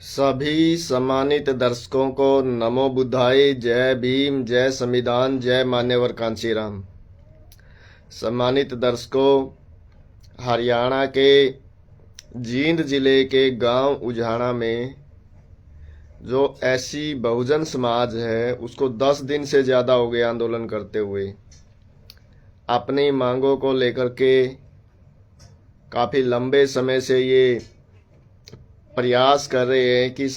सभी सम्मानित दर्शकों को नमो बुद्धाय, जय भीम, जय संविधान, जय मान्यवर कांशीराम। सम्मानित दर्शकों, हरियाणा के जींद जिले के गांव उझाना में जो ऐसी बहुजन समाज है उसको 10 दिन से ज़्यादा हो गए आंदोलन करते हुए। अपनी मांगों को लेकर के काफ़ी लंबे समय से ये प्रयास कर रहे हैं कि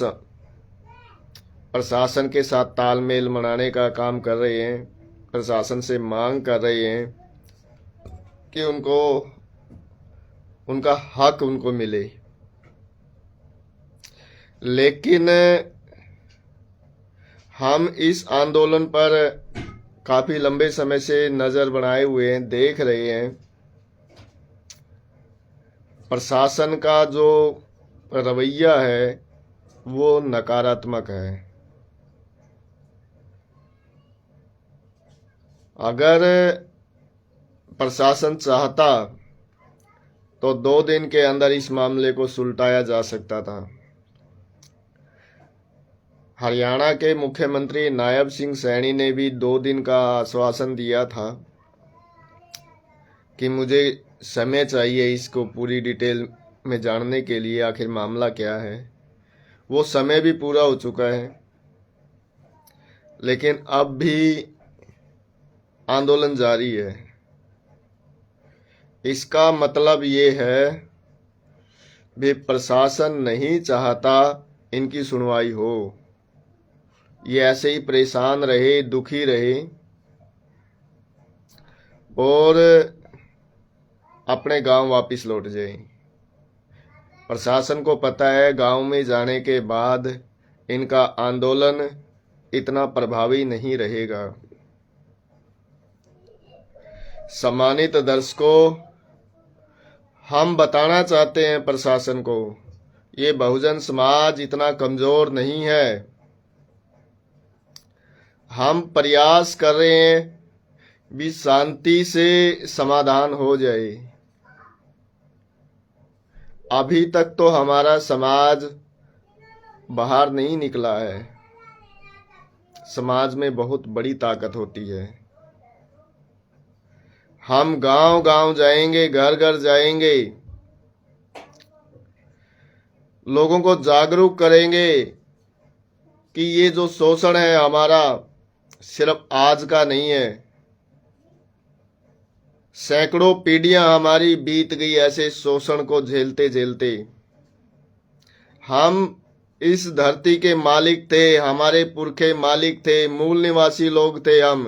प्रशासन के साथ तालमेल बनाने का काम कर रहे हैं। प्रशासन से मांग कर रहे हैं कि उनका हक उनको मिले। लेकिन हम इस आंदोलन पर काफ़ी लंबे समय से नज़र बनाए हुए हैं, देख रहे हैं प्रशासन का जो रवैया है वो नकारात्मक है। अगर प्रशासन चाहता तो 2 दिन के अंदर इस मामले को सुलटाया जा सकता था। हरियाणा के मुख्यमंत्री नायब सिंह सैनी ने भी 2 दिन का आश्वासन दिया था कि मुझे समय चाहिए इसको पूरी डिटेल में जानने के लिए, आखिर मामला क्या है। वो समय भी पूरा हो चुका है, लेकिन अब भी आंदोलन जारी है। इसका मतलब ये है भी प्रशासन नहीं चाहता इनकी सुनवाई हो, ये ऐसे ही परेशान रहे, दुखी रहे और अपने गांव वापस लौट जाए। प्रशासन को पता है गांव में जाने के बाद इनका आंदोलन इतना प्रभावी नहीं रहेगा। सम्मानित दर्शकों, हम बताना चाहते हैं प्रशासन को, ये बहुजन समाज इतना कमजोर नहीं है। हम प्रयास कर रहे हैं भी शांति से समाधान हो जाए। अभी तक तो हमारा समाज बाहर नहीं निकला है। समाज में बहुत बड़ी ताकत होती है। हम गांव गांव जाएंगे, घर घर जाएंगे, लोगों को जागरूक करेंगे कि ये जो शोषण है हमारा सिर्फ आज का नहीं है। सैकड़ों पीढ़ियां हमारी बीत गई ऐसे शोषण को झेलते झेलते। हम इस धरती के मालिक थे, हमारे पुरखे मालिक थे, मूल निवासी लोग थे हम।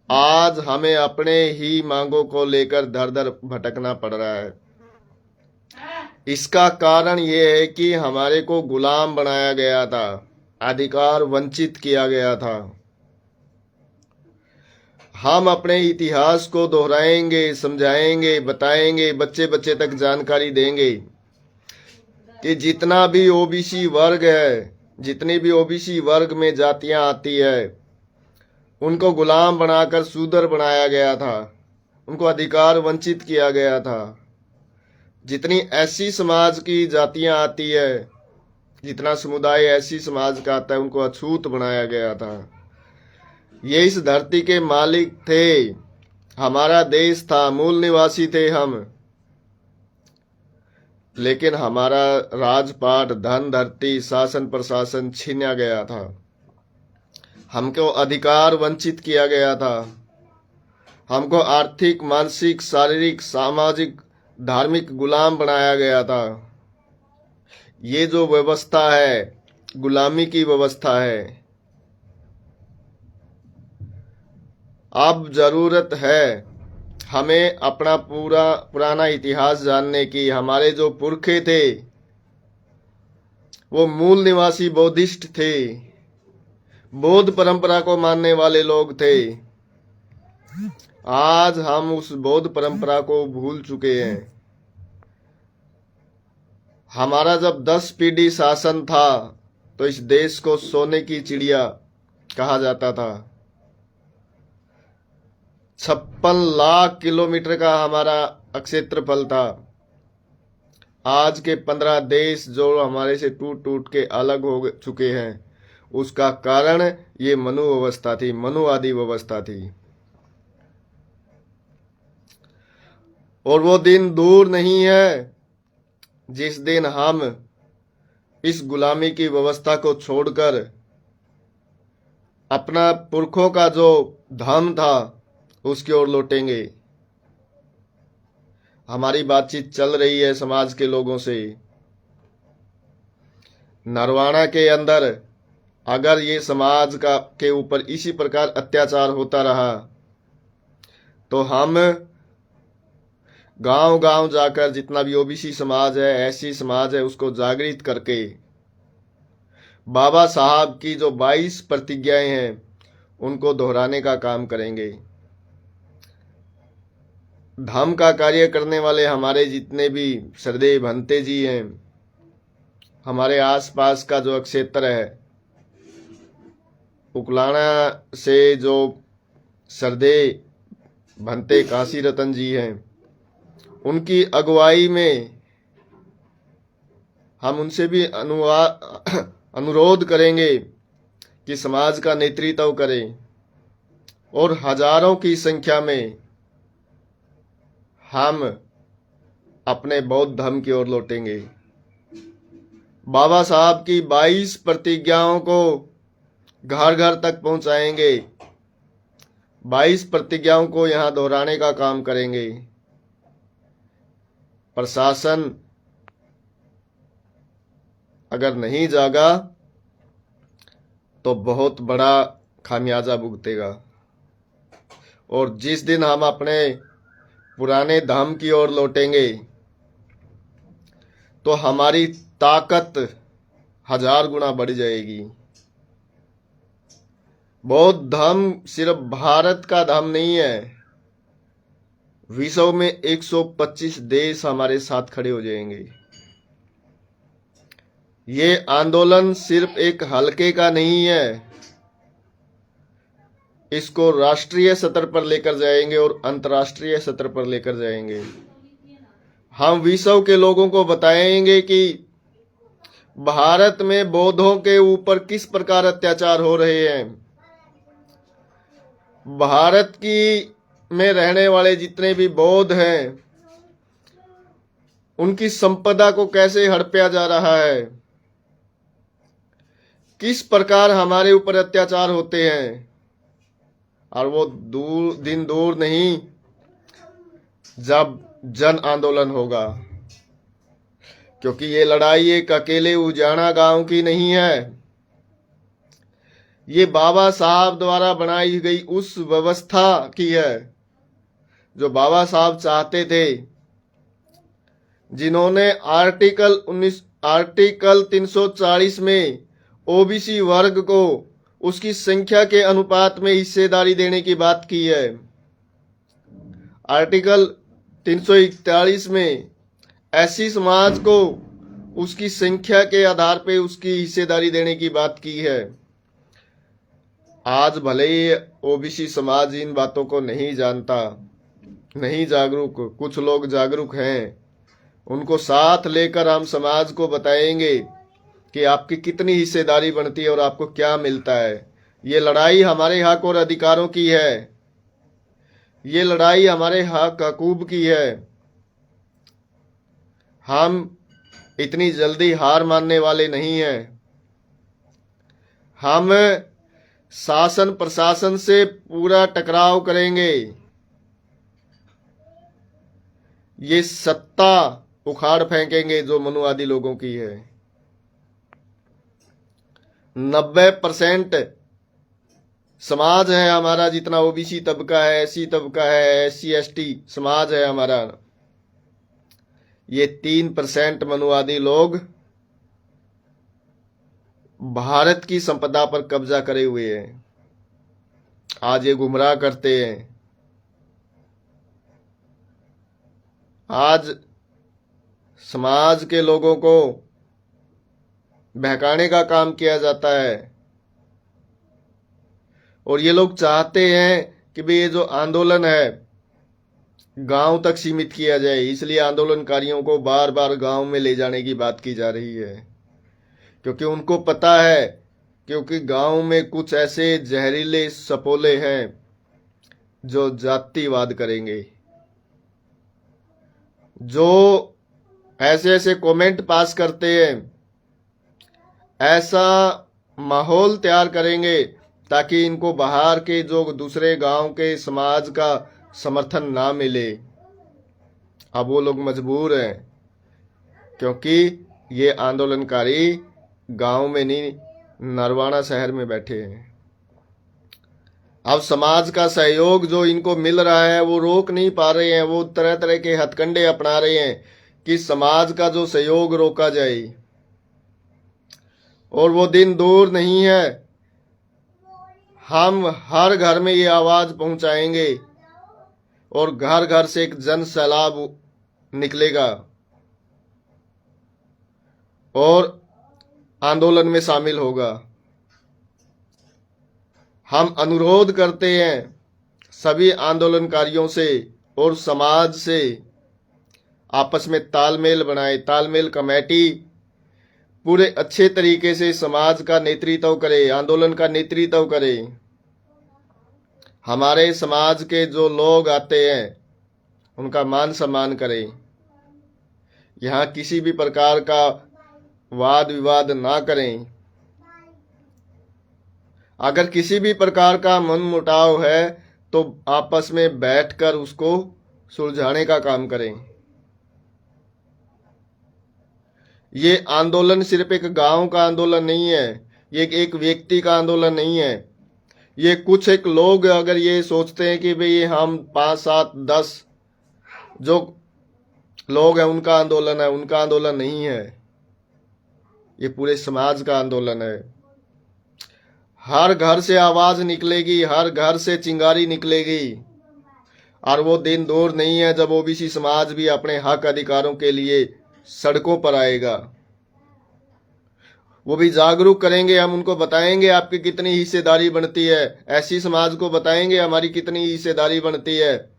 आज हमें अपने ही मांगों को लेकर दर दर भटकना पड़ रहा है। इसका कारण ये है कि हमारे को गुलाम बनाया गया था, अधिकार वंचित किया गया था। हम अपने इतिहास को दोहराएंगे, समझाएंगे, बताएंगे, बच्चे बच्चे तक जानकारी देंगे कि जितना भी ओबीसी वर्ग है, जितनी भी ओबीसी वर्ग में जातियां आती है, उनको गुलाम बनाकर शूद्र बनाया गया था, उनको अधिकार वंचित किया गया था। जितनी ऐसी समाज की जातियां आती है, जितना समुदाय ऐसी समाज का आता है, उनको अछूत बनाया गया था। ये इस धरती के मालिक थे, हमारा देश था, मूल निवासी थे हम। लेकिन हमारा राजपाट, धन, धरती, शासन प्रशासन छीना गया था। हमको अधिकार वंचित किया गया था। हमको आर्थिक, मानसिक, शारीरिक, सामाजिक, धार्मिक गुलाम बनाया गया था। ये जो व्यवस्था है, गुलामी की व्यवस्था है। अब जरूरत है हमें अपना पुराना इतिहास जानने की। हमारे जो पुरखे थे वो मूल निवासी बौद्धिस्ट थे, बौद्ध परंपरा को मानने वाले लोग थे। आज हम उस बौद्ध परंपरा को भूल चुके हैं। हमारा जब 10 पीढ़ी शासन था तो इस देश को सोने की चिड़िया कहा जाता था। 56 लाख किलोमीटर का हमारा क्षेत्रफल था। आज के 15 देश जो हमारे से टूट टूट के अलग हो चुके हैं, उसका कारण ये मनु अवस्था थी, मनुवादी व्यवस्था थी। और वो दिन दूर नहीं है जिस दिन हम इस गुलामी की व्यवस्था को छोड़कर अपना पुरखों का जो धर्म था उसकी ओर लौटेंगे। हमारी बातचीत चल रही है समाज के लोगों से। नरवाना के अंदर अगर ये समाज का के ऊपर इसी प्रकार अत्याचार होता रहा तो हम गांव गांव जाकर जितना भी ओबीसी समाज है, एससी समाज है, उसको जागृत करके बाबा साहब की जो 22 प्रतिज्ञाएं हैं उनको दोहराने का काम करेंगे। धर्म का कार्य करने वाले हमारे जितने भी सरदेव भंते जी हैं, हमारे आसपास का जो क्षेत्र है, उकलाना से जो सरदेव भंते काशी रतन जी हैं, उनकी अगुवाई में हम उनसे भी अनुरोध करेंगे कि समाज का नेतृत्व करें और हजारों की संख्या में हम अपने बौद्ध धर्म की ओर लौटेंगे। बाबा साहब की 22 प्रतिज्ञाओं को घर घर तक पहुंचाएंगे, 22 प्रतिज्ञाओं को यहां दोहराने का काम करेंगे। प्रशासन अगर नहीं जागा तो बहुत बड़ा खामियाजा भुगतेगा। और जिस दिन हम अपने पुराने धाम की ओर लौटेंगे तो हमारी ताकत 1000 गुना बढ़ जाएगी। बौद्ध धर्म सिर्फ भारत का धर्म नहीं है, विश्व में 125 देश हमारे साथ खड़े हो जाएंगे। ये आंदोलन सिर्फ एक हलके का नहीं है, इसको राष्ट्रीय स्तर पर लेकर जाएंगे और अंतर्राष्ट्रीय स्तर पर लेकर जाएंगे। हम विश्व के लोगों को बताएंगे कि भारत में बौद्धों के ऊपर किस प्रकार अत्याचार हो रहे हैं, भारत की में रहने वाले जितने भी बौद्ध हैं उनकी संपदा को कैसे हड़पा जा रहा है, किस प्रकार हमारे ऊपर अत्याचार होते हैं। और वो दिन दूर नहीं जब जन आंदोलन होगा, क्योंकि ये लड़ाई एक अकेले उजाना गांव की नहीं है, ये बाबा साहब द्वारा बनाई गई उस व्यवस्था की है जो बाबा साहब चाहते थे, जिन्होंने आर्टिकल 340 में ओबीसी वर्ग को उसकी संख्या के अनुपात में हिस्सेदारी देने की बात की है। आर्टिकल 341 में एससी समाज को उसकी संख्या के आधार पे उसकी हिस्सेदारी देने की बात की है। आज भले ही ओबीसी समाज इन बातों को नहीं जानता, नहीं जागरूक, कुछ लोग जागरूक हैं, उनको साथ लेकर हम समाज को बताएंगे कि आपकी कितनी हिस्सेदारी बनती है और आपको क्या मिलता है। ये लड़ाई हमारे हक और अधिकारों की है, ये लड़ाई हमारे हक हकूक की है। हम इतनी जल्दी हार मानने वाले नहीं हैं। हम शासन प्रशासन से पूरा टकराव करेंगे, ये सत्ता उखाड़ फेंकेंगे जो मनुवादी लोगों की है। 90% समाज है हमारा, जितना ओबीसी तबका है, एससी तबका है, एससी एसटी समाज है हमारा, ये 3% मनुवादी लोग भारत की संपदा पर कब्जा करे हुए हैं। आज ये गुमराह करते हैं, आज समाज के लोगों को बहकाने का काम किया जाता है। और ये लोग चाहते हैं कि भाई ये जो आंदोलन है, गांव तक सीमित किया जाए, इसलिए आंदोलनकारियों को बार बार गांव में ले जाने की बात की जा रही है। क्योंकि उनको पता है, क्योंकि गांव में कुछ ऐसे जहरीले सपोले हैं जो जातिवाद करेंगे, जो ऐसे ऐसे कमेंट पास करते हैं, ऐसा माहौल तैयार करेंगे ताकि इनको बाहर के जो दूसरे गांव के समाज का समर्थन ना मिले। अब वो लोग मजबूर हैं, क्योंकि ये आंदोलनकारी गांव में नहीं, नरवाना शहर में बैठे हैं। अब समाज का सहयोग जो इनको मिल रहा है वो रोक नहीं पा रहे हैं। वो तरह तरह के हथकंडे अपना रहे हैं कि समाज का जो सहयोग रोका जाए। और वो दिन दूर नहीं है, हम हर घर में ये आवाज पहुंचाएंगे और घर घर से एक जन सैलाब निकलेगा और आंदोलन में शामिल होगा। हम अनुरोध करते हैं सभी आंदोलनकारियों से और समाज से, आपस में तालमेल बनाए। तालमेल कमेटी पूरे अच्छे तरीके से समाज का नेतृत्व करे, आंदोलन का नेतृत्व करे। हमारे समाज के जो लोग आते हैं उनका मान सम्मान करें। यहाँ किसी भी प्रकार का वाद विवाद ना करें। अगर किसी भी प्रकार का मन मुटाव है तो आपस में बैठकर उसको सुलझाने का काम करें। ये आंदोलन सिर्फ एक गांव का आंदोलन नहीं है, ये एक व्यक्ति का आंदोलन नहीं है। ये कुछ एक लोग अगर ये सोचते हैं कि भाई हम 5, 7, 10 जो लोग हैं उनका आंदोलन है, उनका आंदोलन नहीं है। ये पूरे समाज का आंदोलन है। हर घर से आवाज निकलेगी, हर घर से चिंगारी निकलेगी। और वो दिन दूर नहीं है जब ओबीसी समाज भी अपने हक अधिकारों के लिए सड़कों पर आएगा। वो भी जागरूक करेंगे, हम उनको बताएंगे आपकी कितनी हिस्सेदारी बनती है। ऐसी समाज को बताएंगे हमारी कितनी हिस्सेदारी बनती है।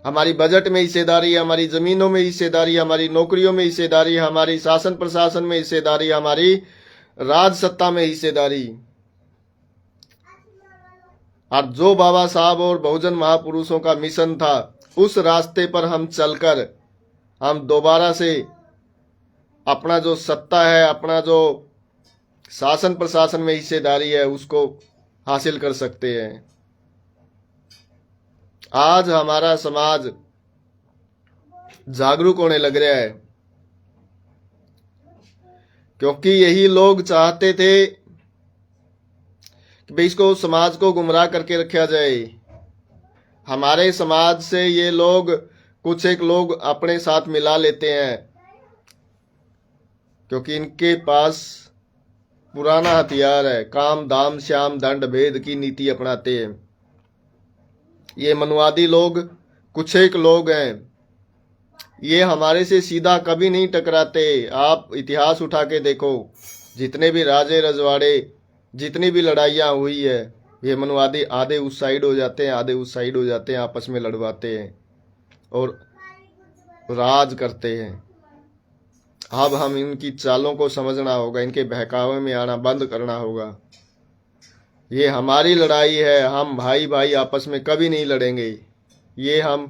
हमारी बजट में हिस्सेदारी, हमारी जमीनों में हिस्सेदारी, हमारी नौकरियों में हिस्सेदारी, हमारी शासन प्रशासन में हिस्सेदारी, हमारी राज सत्ता में हिस्सेदारी। और जो बाबा साहब और बहुजन महापुरुषों का मिशन था, उस रास्ते पर हम चलकर हम दोबारा से अपना जो सत्ता है, अपना जो शासन प्रशासन में हिस्सेदारी है, उसको हासिल कर सकते हैं। आज हमारा समाज जागरूक होने लग रहा है, क्योंकि यही लोग चाहते थे कि भाई इसको समाज को गुमराह करके रखा जाए। हमारे समाज से ये लोग कुछ एक लोग अपने साथ मिला लेते हैं, क्योंकि इनके पास पुराना हथियार है। काम दाम श्याम दंड भेद की नीति अपनाते हैं। ये मनुवादी लोग कुछ एक लोग हैं, ये हमारे से सीधा कभी नहीं टकराते। आप इतिहास उठा के देखो, जितने भी राजे रजवाड़े, जितनी भी लड़ाइयाँ हुई है, ये मनुवादी आधे उस साइड हो जाते हैं, आधे उस साइड हो जाते हैं, आपस में लड़वाते हैं और राज करते हैं। अब हम इनकी चालों को समझना होगा, इनके बहकावे में आना बंद करना होगा। ये हमारी लड़ाई है, हम भाई भाई आपस में कभी नहीं लड़ेंगे। ये हम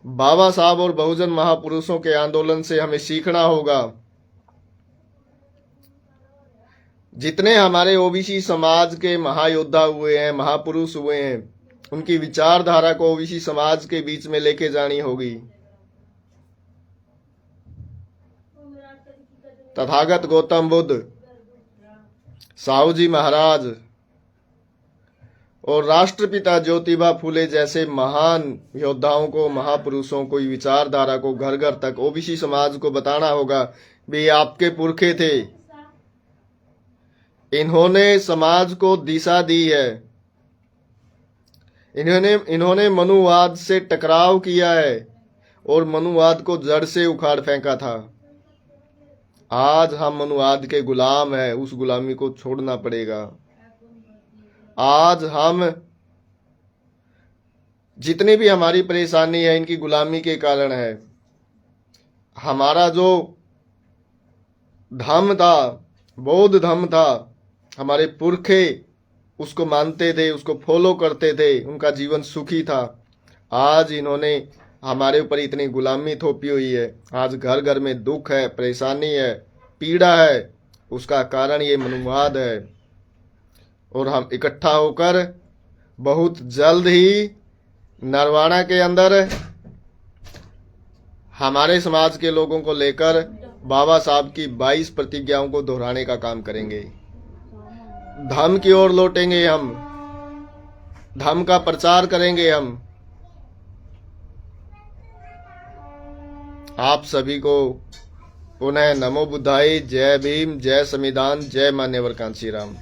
बाबा साहब और बहुजन महापुरुषों के आंदोलन से हमें सीखना होगा। जितने हमारे ओबीसी समाज के महायोद्धा हुए हैं, महापुरुष हुए हैं, उनकी विचारधारा को ओबीसी समाज के बीच में लेके जानी होगी। तथागत गौतम बुद्ध, साहू जी महाराज और राष्ट्रपिता ज्योतिबा फूले जैसे महान योद्धाओं को, महापुरुषों को, विचारधारा को घर घर तक ओबीसी समाज को बताना होगा भी आपके पुरखे थे, इन्होंने समाज को दिशा दी है, इन्होंने मनुवाद से टकराव किया है और मनुवाद को जड़ से उखाड़ फेंका था। आज हम मनुवाद के गुलाम हैं, उस गुलामी को छोड़ना पड़ेगा। आज हम जितनी भी हमारी परेशानी है इनकी गुलामी के कारण है। हमारा जो धर्म था, बौद्ध धर्म था, हमारे पुरखे उसको मानते थे, उसको फॉलो करते थे, उनका जीवन सुखी था। आज इन्होंने हमारे ऊपर इतनी गुलामी थोपी हुई है। आज घर घर में दुख है, परेशानी है, पीड़ा है। उसका कारण ये मनुवाद है। और हम इकट्ठा होकर बहुत जल्द ही नरवाना के अंदर हमारे समाज के लोगों को लेकर बाबा साहब की 22 प्रतिज्ञाओं को दोहराने का काम करेंगे। धर्म की ओर लौटेंगे हम, धर्म का प्रचार करेंगे हम। आप सभी को पुनः नमो बुद्धाय, जय भीम, जय संविधान, जय मान्यवर कांशीराम।